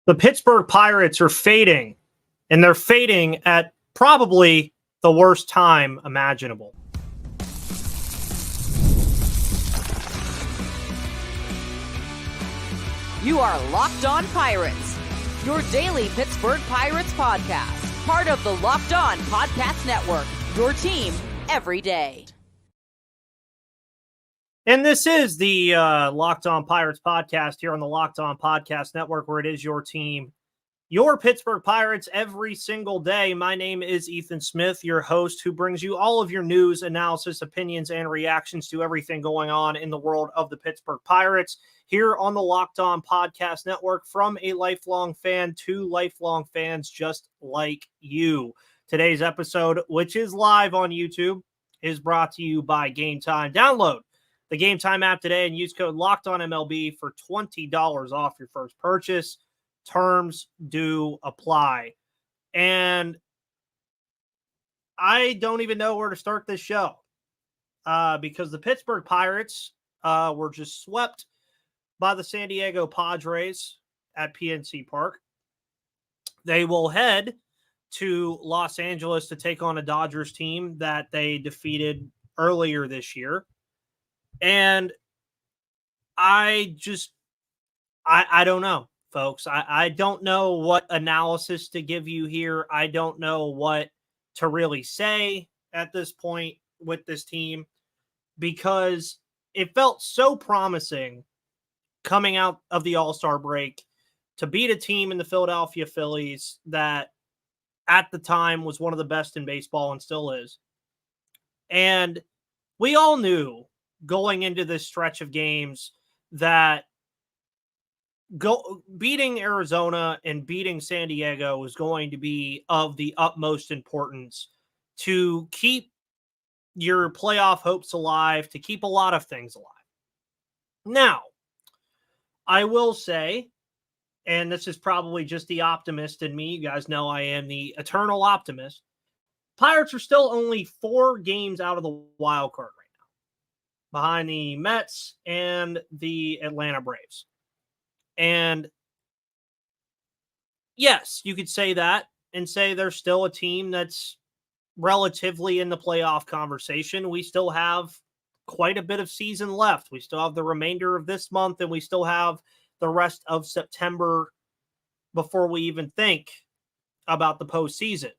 The Pittsburgh Pirates are fading, and they're fading at probably the worst time imaginable. You are Locked On Pirates, your daily Pittsburgh Pirates podcast, part of the Locked On Podcast Network, your team every day. And this is the Locked On Pirates podcast here on the Locked On Podcast Network, where it is your team, your Pittsburgh Pirates, every single day. My name is Ethan Smith, your host, who brings you all of your news, analysis, opinions, and reactions to everything going on in the world of the Pittsburgh Pirates here on the Locked On Podcast Network, from a lifelong fan to lifelong fans just like you. Today's episode, which is live on YouTube, is brought to you by Gametime. Download the Gametime app today and use code LOCKEDONMLB for $20 off your first purchase. Terms do apply. And I don't even know where to start this show because the Pittsburgh Pirates were just swept by the San Diego Padres at PNC Park. They will head to Los Angeles to take on a Dodgers team that they defeated earlier this year. And I don't know, folks. I don't know what analysis to give you here. I don't know what to really say at this point with this team, because it felt so promising coming out of the All-Star break to beat a team in the Philadelphia Phillies that at the time was one of the best in baseball and still is. And we all knew going into this stretch of games that beating Arizona and beating San Diego was going to be of the utmost importance to keep your playoff hopes alive, to keep a lot of things alive. Now, I will say, and this is probably just the optimist in me, you guys know I am the eternal optimist, Pirates are still only 4 games out of the wild card right now, behind the Mets and the Atlanta Braves. And yes, you could say that and say they're still a team that's relatively in the playoff conversation. We still have quite a bit of season left. We still have the remainder of this month, and we still have the rest of September before we even think about the postseason.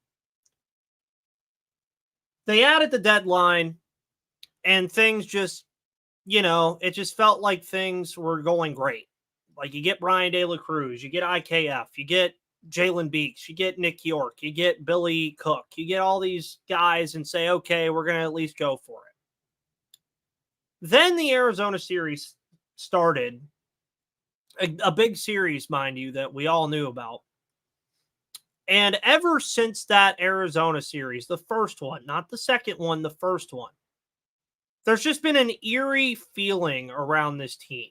They added the deadline, and things just, it just felt like things were going great. Like, you get Brian De La Cruz, you get IKF, you get Jalen Beeks, you get Nick York, you get Billy Cook, you get all these guys and say, okay, we're going to at least go for it. Then the Arizona series started, a big series, mind you, that we all knew about. And ever since that Arizona series, the first one, not the second one, the first one, there's just been an eerie feeling around this team.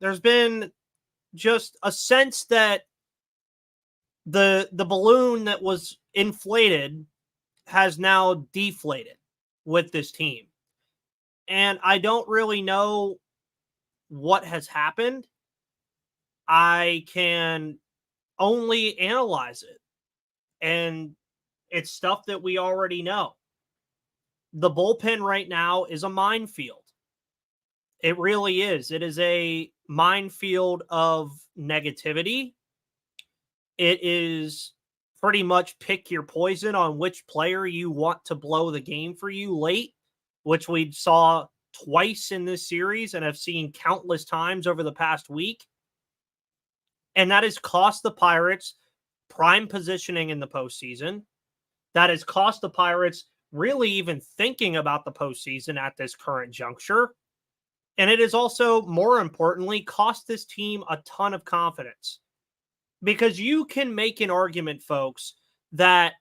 There's been just a sense that the balloon that was inflated has now deflated with this team. And I don't really know what has happened. I can only analyze it. And it's stuff that we already know. The bullpen right now is a minefield. It really is. It is a minefield of negativity. It is pretty much pick your poison on which player you want to blow the game for you late, which we saw twice in this series and have seen countless times over the past week. And that has cost the Pirates prime positioning in the postseason. That has cost the Pirates really even thinking about the postseason at this current juncture. And it has also, more importantly, cost this team a ton of confidence. Because you can make an argument, folks, that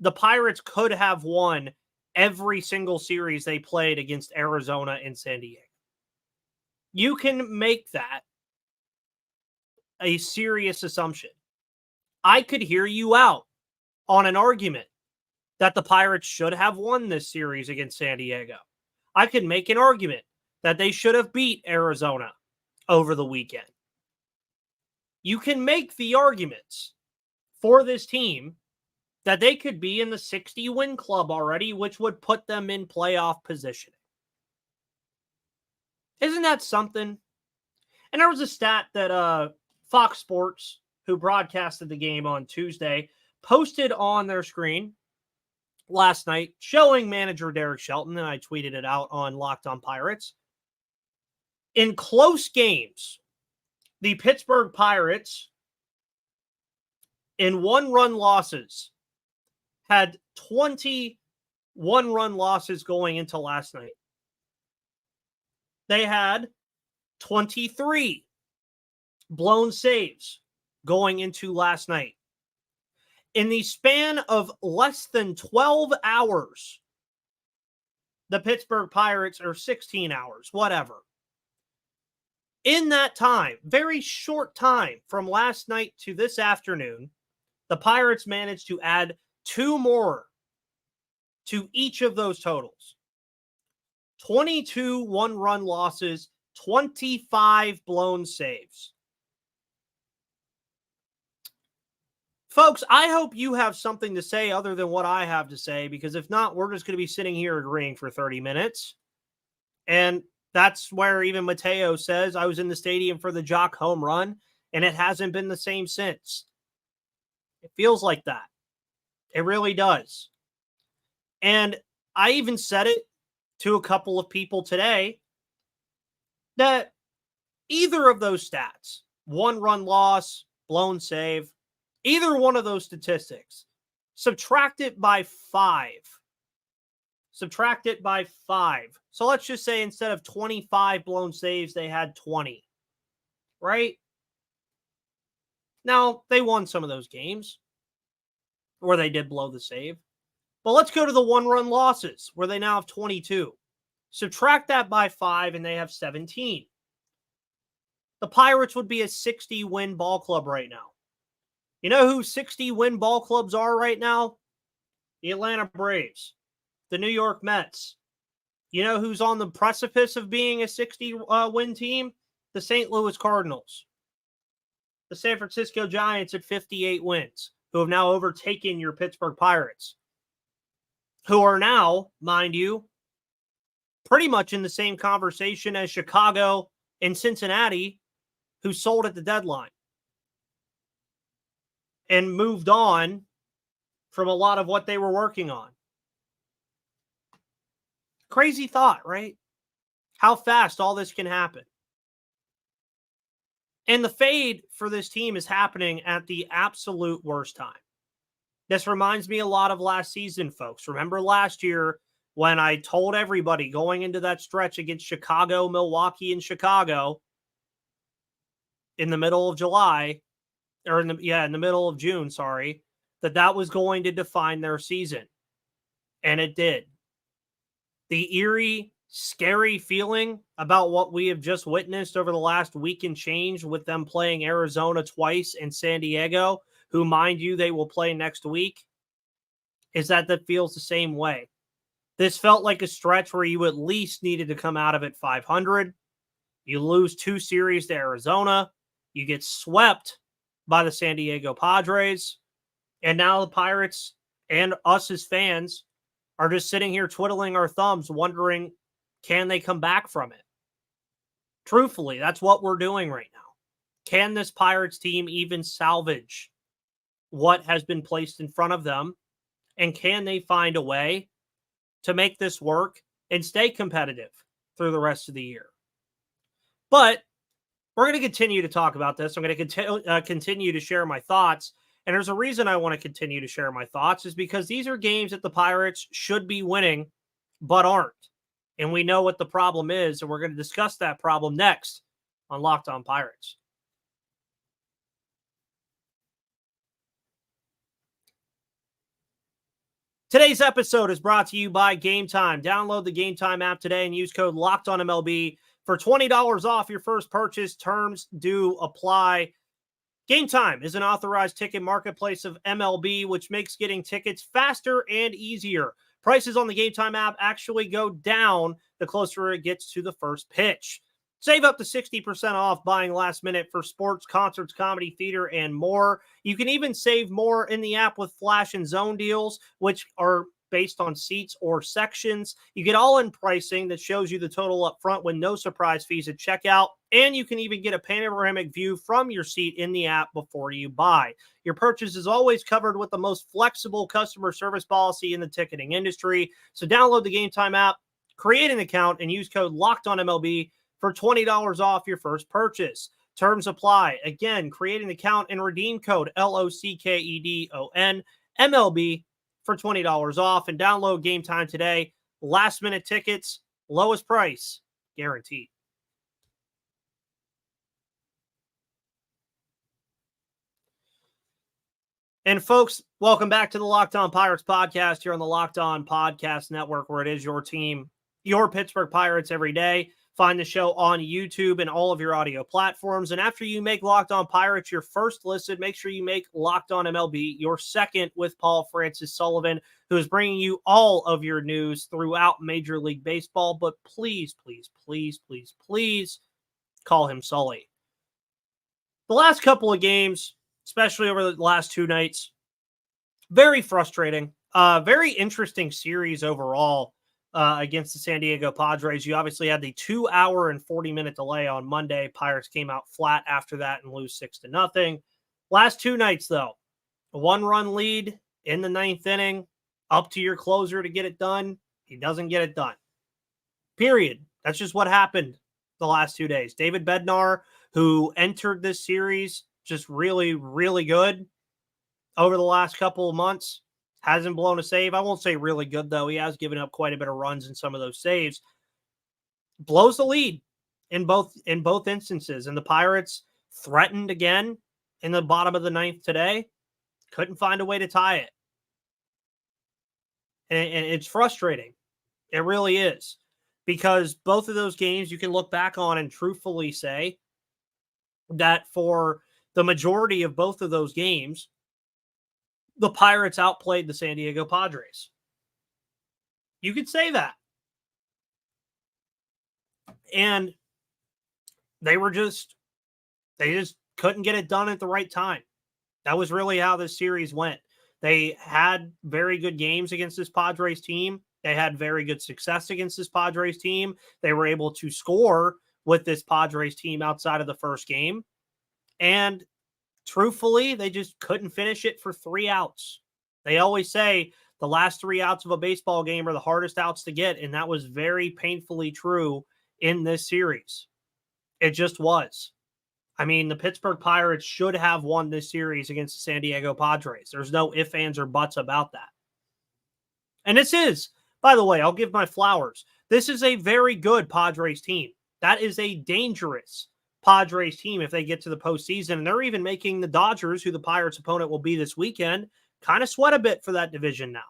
the Pirates could have won every single series they played against Arizona and San Diego. You can make that a serious assumption. I could hear you out on an argument that the Pirates should have won this series against San Diego. I could make an argument that they should have beat Arizona over the weekend. you can make the arguments for this team that they could be in the 60-win club already, which would put them in playoff positioning. Isn't that something? And there was a stat that Fox Sports, who broadcasted the game on Tuesday, posted on their screen last night showing manager Derek Shelton, and I tweeted it out on Locked On Pirates. In close games, the Pittsburgh Pirates, in one-run losses, had 20 one-run losses going into last night. They had 23 blown saves going into last night. In the span of less than 12 hours, the Pittsburgh Pirates, or 16 hours, whatever. In that time, very short time from last night to this afternoon, the Pirates managed to add 2 more to each of those totals. 22 one-run losses, 25 blown saves. Folks, I hope you have something to say other than what I have to say, because if not, we're just going to be sitting here agreeing for 30 minutes. And that's where even Mateo says, I was in the stadium for the Jock home run, and it hasn't been the same since. It feels like that. It really does. And I even said it to a couple of people today that either of those stats, one-run loss, blown save, either one of those statistics, subtract it by 5. Subtract it by 5. So let's just say instead of 25 blown saves, they had 20. Right? Now, they won some of those games where they did blow the save. But let's go to the one-run losses, where they now have 22. Subtract that by 5, and they have 17. The Pirates would be a 60-win ball club right now. You know who 60-win ball clubs are right now? The Atlanta Braves, the New York Mets. You know who's on the precipice of being a 60-win team? The St. Louis Cardinals. The San Francisco Giants at 58 wins, who have now overtaken your Pittsburgh Pirates, who are now, mind you, pretty much in the same conversation as Chicago and Cincinnati, who sold at the deadline and moved on from a lot of what they were working on. Crazy thought, right? How fast all this can happen. And the fade for this team is happening at the absolute worst time. This reminds me a lot of last season, folks. Remember last year when I told everybody going into that stretch against Chicago, Milwaukee, and Chicago in the middle of July, or in the middle of June, that was going to define their season. And it did. The eerie, scary feeling about what we have just witnessed over the last week and change with them playing Arizona twice and San Diego, who, mind you, they will play next week, is that feels the same way. This felt like a stretch where you at least needed to come out of it 500. You lose 2 series to Arizona. You get swept by the San Diego Padres. And now the Pirates and us as fans are just sitting here twiddling our thumbs wondering, can they come back from it? Truthfully, that's what we're doing right now. Can this Pirates team even salvage what has been placed in front of them? And can they find a way to make this work and stay competitive through the rest of the year? But we're going to continue to talk about this. I'm going to continue to share my thoughts. And there's a reason I want to continue to share my thoughts, is because these are games that the Pirates should be winning, but aren't. And we know what the problem is, and we're going to discuss that problem next on Locked On Pirates. Today's episode is brought to you by Gametime. Download the Gametime app today and use code LOCKEDONMLB for $20 off your first purchase. Terms do apply. Gametime is an authorized ticket marketplace of MLB, which makes getting tickets faster and easier. Prices on the Gametime app actually go down the closer it gets to the first pitch. Save up to 60% off buying last minute for sports, concerts, comedy, theater, and more. You can even save more in the app with Flash and Zone deals, which are based on seats or sections. You get all-in pricing that shows you the total up front with no surprise fees at checkout, and you can even get a panoramic view from your seat in the app before you buy. Your purchase is always covered with the most flexible customer service policy in the ticketing industry. So download the Gametime app, create an account, and use code LOCKEDONMLB for $20 off your first purchase. Terms apply. Again, create an account and redeem code LOCKEDON MLB for $20 off, and download Gametime today. Last minute tickets, lowest price guaranteed. And folks, welcome back to the Locked On Pirates podcast here on the Locked On Podcast Network, where it is your team, your Pittsburgh Pirates every day. Find the show on YouTube and all of your audio platforms. And after you make Locked On Pirates your first listen, make sure you make Locked On MLB your second with Paul Francis Sullivan, who is bringing you all of your news throughout Major League Baseball. But please, please, please, please, please call him Sully. The last couple of games, especially over the last two nights, very frustrating. Very interesting series overall. Against the San Diego Padres. You obviously had the 2 hour and 40-minute delay on Monday. Pirates came out flat after that and lose 6-0. Last two nights, though, a 1-run lead in the 9th inning, up to your closer to get it done. He doesn't get it done. Period. That's just what happened the last 2 days. David Bednar, who entered this series just really, really good over the last couple of months, hasn't blown a save. I won't say really good, though. He has given up quite a bit of runs in some of those saves. Blows the lead in both instances. And the Pirates threatened again in the bottom of the 9th today. Couldn't find a way to tie it. And it's frustrating. It really is. Because both of those games you can look back on and truthfully say that for the majority of both of those games, the Pirates outplayed the San Diego Padres. You could say that. And they just couldn't get it done at the right time. That was really how this series went. They had very good games against this Padres team. They had very good success against this Padres team. They were able to score with this Padres team outside of the first game. And truthfully, they just couldn't finish it for 3 outs. They always say the last 3 outs of a baseball game are the hardest outs to get, and that was very painfully true in this series. It just was. I mean, the Pittsburgh Pirates should have won this series against the San Diego Padres. There's no ifs, ands, or buts about that. And this is, by the way, I'll give my flowers. This is a very good Padres team. That is a dangerous Padres team if they get to the postseason. And they're even making the Dodgers, who the Pirates' opponent will be this weekend, kind of sweat a bit for that division now.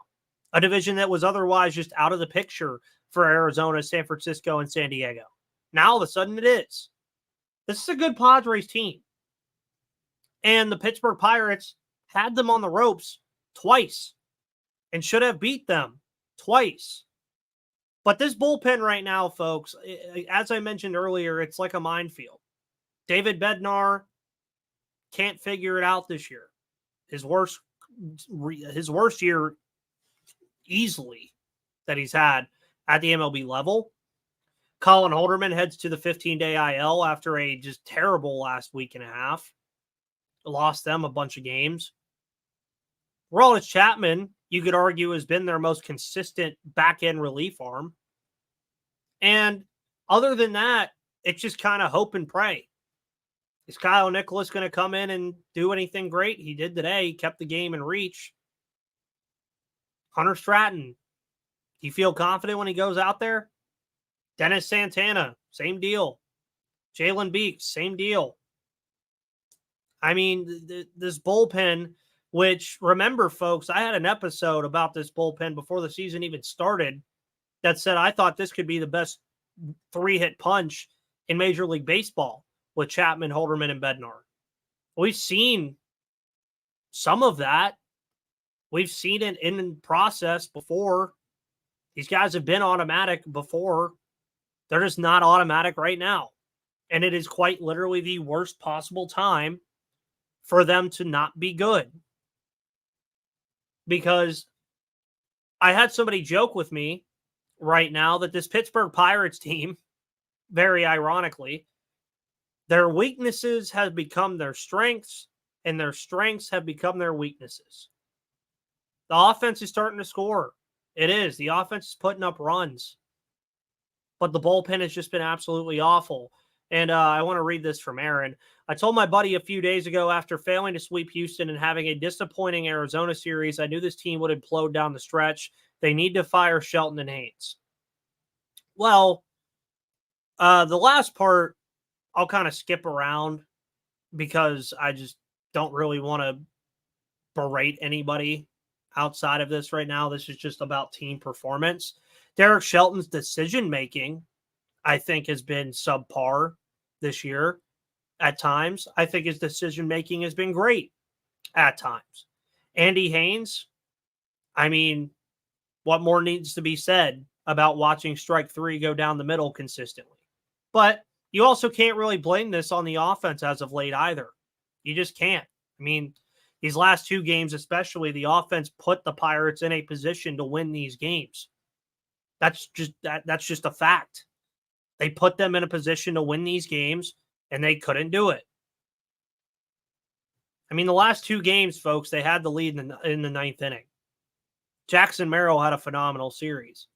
A division that was otherwise just out of the picture for Arizona, San Francisco, and San Diego. Now, all of a sudden, it is. This is a good Padres team. And the Pittsburgh Pirates had them on the ropes twice and should have beat them twice. But this bullpen right now, folks, as I mentioned earlier, it's like a minefield. David Bednar can't figure it out this year. His worst year easily that he's had at the MLB level. Colin Holderman heads to the 15-day IL after a just terrible last week and a half. Lost them a bunch of games. Aroldis Chapman, you could argue, has been their most consistent back-end relief arm. And other than that, it's just kind of hope and pray. Is Kyle Nicholas going to come in and do anything great? He did today. He kept the game in reach. Hunter Stratton, do you feel confident when he goes out there? Dennis Santana, same deal. Jalen Beeks, same deal. I mean, this bullpen, which, remember, folks, I had an episode about this bullpen before the season even started that said I thought this could be the best 3-hit punch in Major League Baseball with Chapman, Holderman, and Bednar. We've seen some of that. We've seen it in process before. These guys have been automatic before. They're just not automatic right now. And it is quite literally the worst possible time for them to not be good. Because I had somebody joke with me right now that this Pittsburgh Pirates team, very ironically, their weaknesses have become their strengths, and their strengths have become their weaknesses. The offense is starting to score. It is. The offense is putting up runs. But the bullpen has just been absolutely awful. And I want to read this from Aaron. I told my buddy a few days ago, after failing to sweep Houston and having a disappointing Arizona series, I knew this team would implode down the stretch. They need to fire Shelton and Haynes. Well, the last part, I'll kind of skip around because I just don't really want to berate anybody outside of this right now. This is just about team performance. Derek Shelton's decision-making, I think, has been subpar this year at times. I think his decision-making has been great at times. Andy Haynes, I mean, what more needs to be said about watching strike three go down the middle consistently? But you also can't really blame this on the offense as of late either. You just can't. I mean, these last two games especially, the offense put the Pirates in a position to win these games. That's just a fact. They put them in a position to win these games, and they couldn't do it. I mean, the last two games, folks, they had the lead in the ninth inning. Jackson Merrill had a phenomenal series.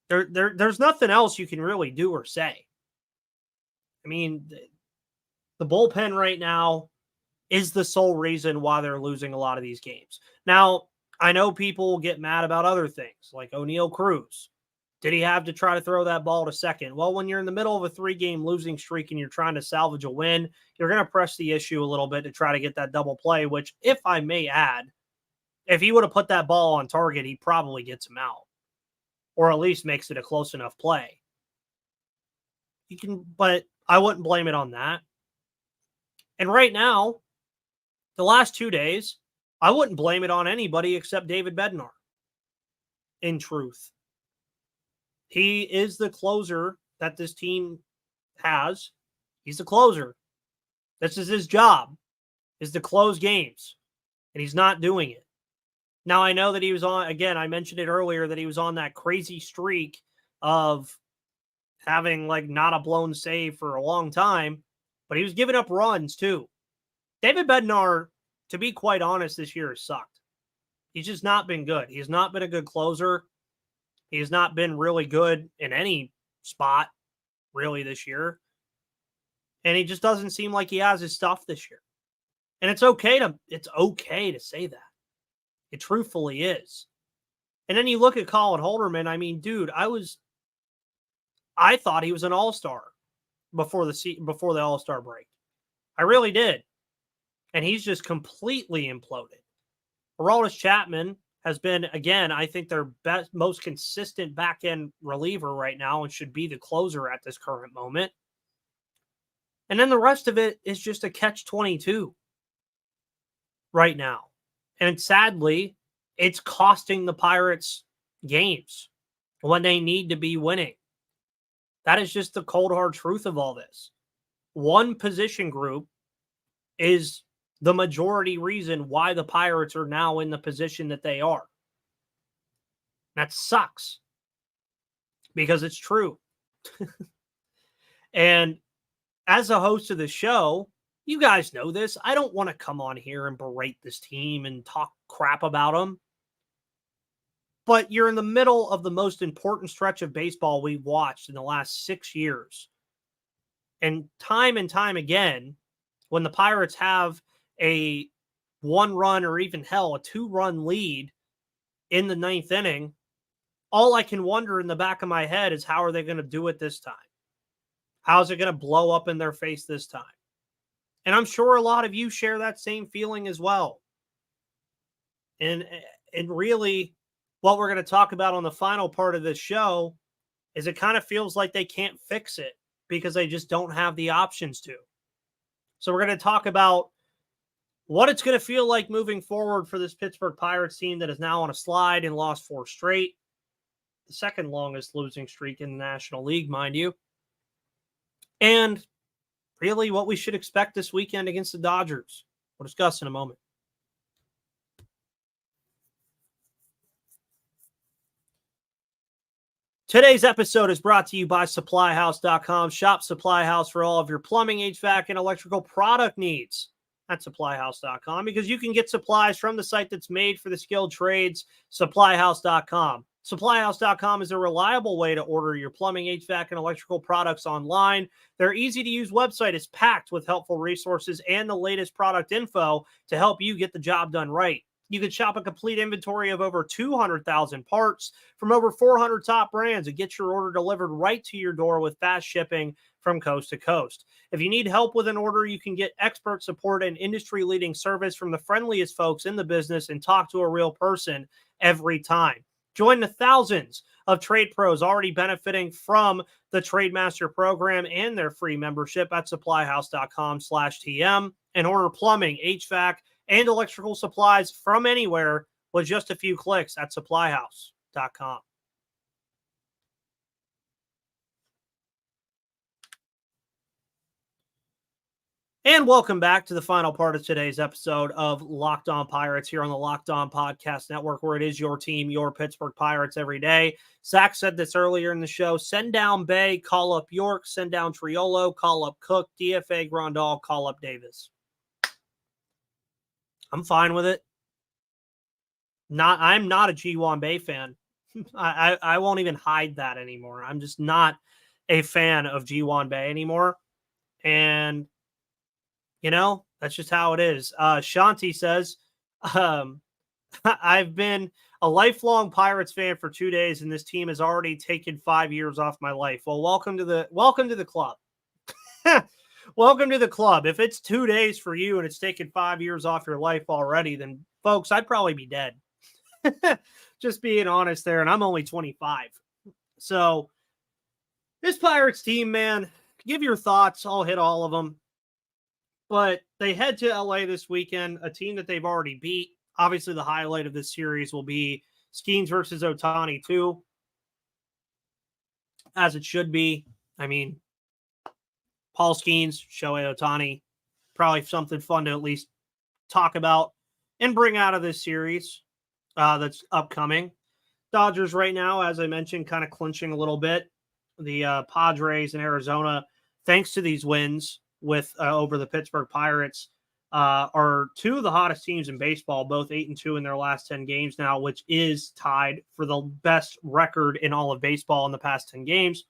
There's nothing else you can really do or say. I mean, the bullpen right now is the sole reason why they're losing a lot of these games. Now, I know people will get mad about other things, like O'Neal Cruz. Did he have to try to throw that ball to second? Well, when you're in the middle of a 3-game losing streak and you're trying to salvage a win, you're going to press the issue a little bit to try to get that double play, which, if I may add, if he would have put that ball on target, he probably gets him out, or at least makes it a close enough play. But I wouldn't blame it on that. And right now, the last 2 days, I wouldn't blame it on anybody except David Bednar. In truth, he is the closer that this team has. He's the closer. This is his job, is to close games, and he's not doing it. Now, I know that he was on, again, I mentioned it earlier, that he was on that crazy streak of having like not a blown save for a long time, but he was giving up runs too. David Bednar, to be quite honest, this year has sucked. He's just not been good. He's not been a good closer. He has not been really good in any spot, really, this year. And he just doesn't seem like he has his stuff this year. And it's okay to say that. It truthfully is. And then you look at Colin Holderman. I mean, dude, I thought he was an all-star before the all-star break. I really did. And he's just completely imploded. Aroldis Chapman has been, again, I think their best, most consistent back-end reliever right now and should be the closer at this current moment. And then the rest of it is just a catch-22 right now. And sadly, it's costing the Pirates games when they need to be winning. That is just the cold, hard truth of all this. One position group is the majority reason why the Pirates are now in the position that they are. That sucks because it's true. And as a host of the show, you guys know this. I don't want to come on here and berate this team and talk crap about them. But you're in the middle of the most important stretch of baseball we've watched in the last 6 years. And time again, when the Pirates have a 1-run or even hell, a 2-run lead in the ninth inning, all I can wonder in the back of my head is how are they going to do it this time? How is it going to blow up in their face this time? And I'm sure a lot of you share that same feeling as well. And really, what we're going to talk about on the final part of this show is it kind of feels like they can't fix it because they just don't have the options to. So we're going to talk about what it's going to feel like moving forward for this Pittsburgh Pirates team that is now on a slide and lost 4 straight. The second longest losing streak in the National League, mind you. and really what we should expect this weekend against the Dodgers. We'll discuss in a moment. Today's episode is brought to you by SupplyHouse.com. Shop SupplyHouse for all of your plumbing, HVAC, and electrical product needs at SupplyHouse.com, because you can get supplies from the site that's made for the skilled trades, SupplyHouse.com. SupplyHouse.com is a reliable way to order your plumbing, HVAC, and electrical products online. Their easy-to-use website is packed with helpful resources and the latest product info to help you get the job done right. You can shop a complete inventory of over 200,000 parts from over 400 top brands and get your order delivered right to your door with fast shipping from coast to coast. If you need help with an order, you can get expert support and industry-leading service from the friendliest folks in the business and talk to a real person every time. Join the thousands of trade pros already benefiting from the Trademaster program and their free membership at supplyhouse.com/TM and order plumbing, HVAC, and electrical supplies from anywhere with just a few clicks at supplyhouse.com. And welcome back to the final part of today's episode of Locked On Pirates here on the Locked On Podcast Network, where it is your team, your Pittsburgh Pirates every day. Zach said this earlier in the show: send down Bay, call up York, send down Triolo, call up Cook, DFA Grandal, call up Davis. I'm fine with it. I'm not a G1 Bay fan. I won't even hide that anymore. I'm just not a fan of G1 Bay anymore. And, you know, that's just how it is. Shanti says, I've been a lifelong Pirates fan for 2 days, and this team has already taken 5 years off my life. Well, welcome to the club. Welcome to the club. If it's 2 days for you and it's taken 5 years off your life already, then folks, I'd probably be dead. Just being honest there. And I'm only 25. So this Pirates team, man, give your thoughts. I'll hit all of them. But they head to LA this weekend, a team that they've already beat. Obviously, the highlight of this series will be Skeens versus Ohtani 2. As it should be. I mean, Paul Skeens, Shohei Ohtani, probably something fun to at least talk about and bring out of this series that's upcoming. Dodgers right now, as I mentioned, kind of clinching a little bit. The Padres in Arizona, thanks to these wins with over the Pittsburgh Pirates, are two of the hottest teams in baseball, both 8-2 in their last 10 games now, which is tied for the best record in all of baseball in the past 10 games.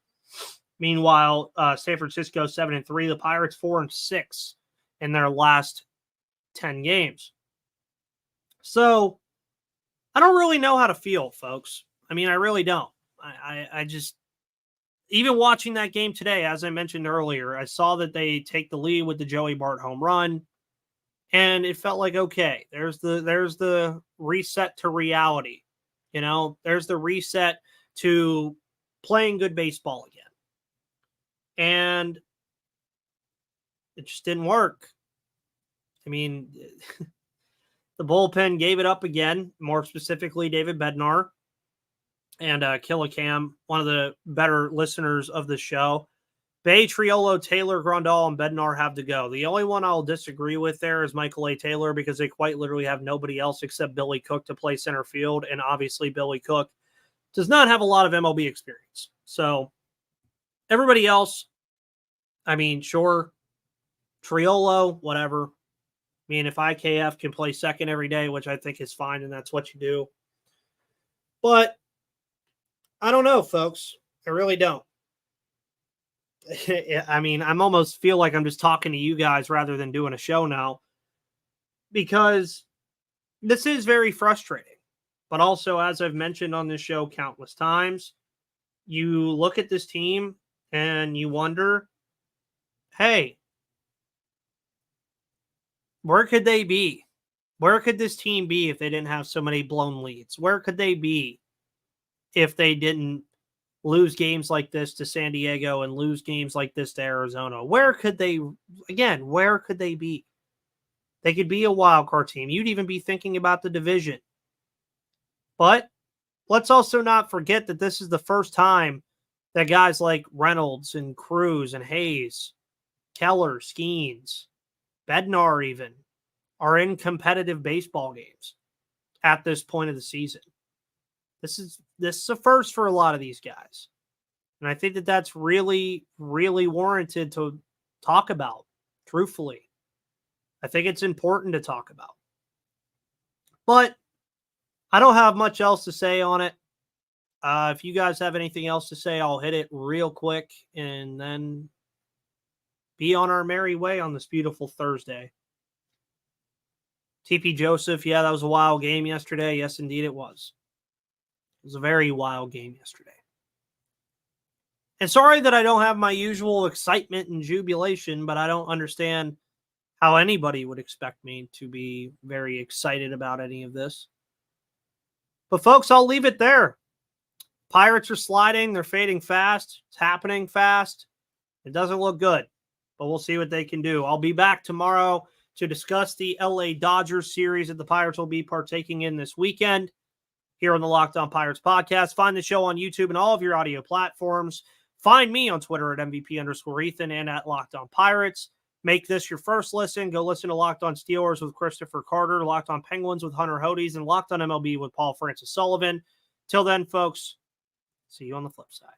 Meanwhile, San Francisco 7-3, the Pirates 4-6 in their last 10 games. So I don't really know how to feel, folks. I mean, I really don't. I just, even watching that game today, as I mentioned earlier, I saw that they take the lead with the Joey Bart home run, and it felt like, okay, there's the reset to reality. You know, there's the reset to playing good baseball again. And it just didn't work. I mean, the bullpen gave it up again, more specifically David Bednar and Killicam, one of the better listeners of the show. Bay, Triolo, Taylor, Grandal, and Bednar have to go. The only one I'll disagree with there is Michael A. Taylor, because they quite literally have nobody else except Billy Cook to play center field, and obviously Billy Cook does not have a lot of MLB experience. So everybody else, I mean, sure, Triolo, whatever. I mean, if IKF can play second every day, which I think is fine, and that's what you do. But I don't know, folks. I really don't. I mean, I'm almost feel like I'm just talking to you guys rather than doing a show now, because this is very frustrating. But also, as I've mentioned on this show countless times, you look at this team and you wonder, hey, where could they be? Where could this team be if they didn't have so many blown leads? Where could they be if they didn't lose games like this to San Diego and lose games like this to Arizona? Where could they be? They could be a wild card team. You'd even be thinking about the division. But let's also not forget that this is the first time that guys like Reynolds and Cruz and Hayes, Keller, Skeens, Bednar even are in competitive baseball games at this point of the season. This is a first for a lot of these guys. And I think that that's really, really warranted to talk about, truthfully. I think it's important to talk about. But I don't have much else to say on it. If you guys have anything else to say, I'll hit it real quick and then be on our merry way on this beautiful Thursday. TP Joseph, yeah, that was a wild game yesterday. Yes, indeed it was. It was a very wild game yesterday. And sorry that I don't have my usual excitement and jubilation, but I don't understand how anybody would expect me to be very excited about any of this. But folks, I'll leave it there. Pirates are sliding. They're fading fast. It's happening fast. It doesn't look good, but we'll see what they can do. I'll be back tomorrow to discuss the LA Dodgers series that the Pirates will be partaking in this weekend here on the Locked On Pirates podcast. Find the show on YouTube and all of your audio platforms. Find me on Twitter at MVP_Ethan and at Locked On Pirates. Make this your first listen. Go listen to Locked On Steelers with Christopher Carter, Locked On Penguins with Hunter Hodes, and Locked On MLB with Paul Francis Sullivan. Till then, folks, see you on the flip side.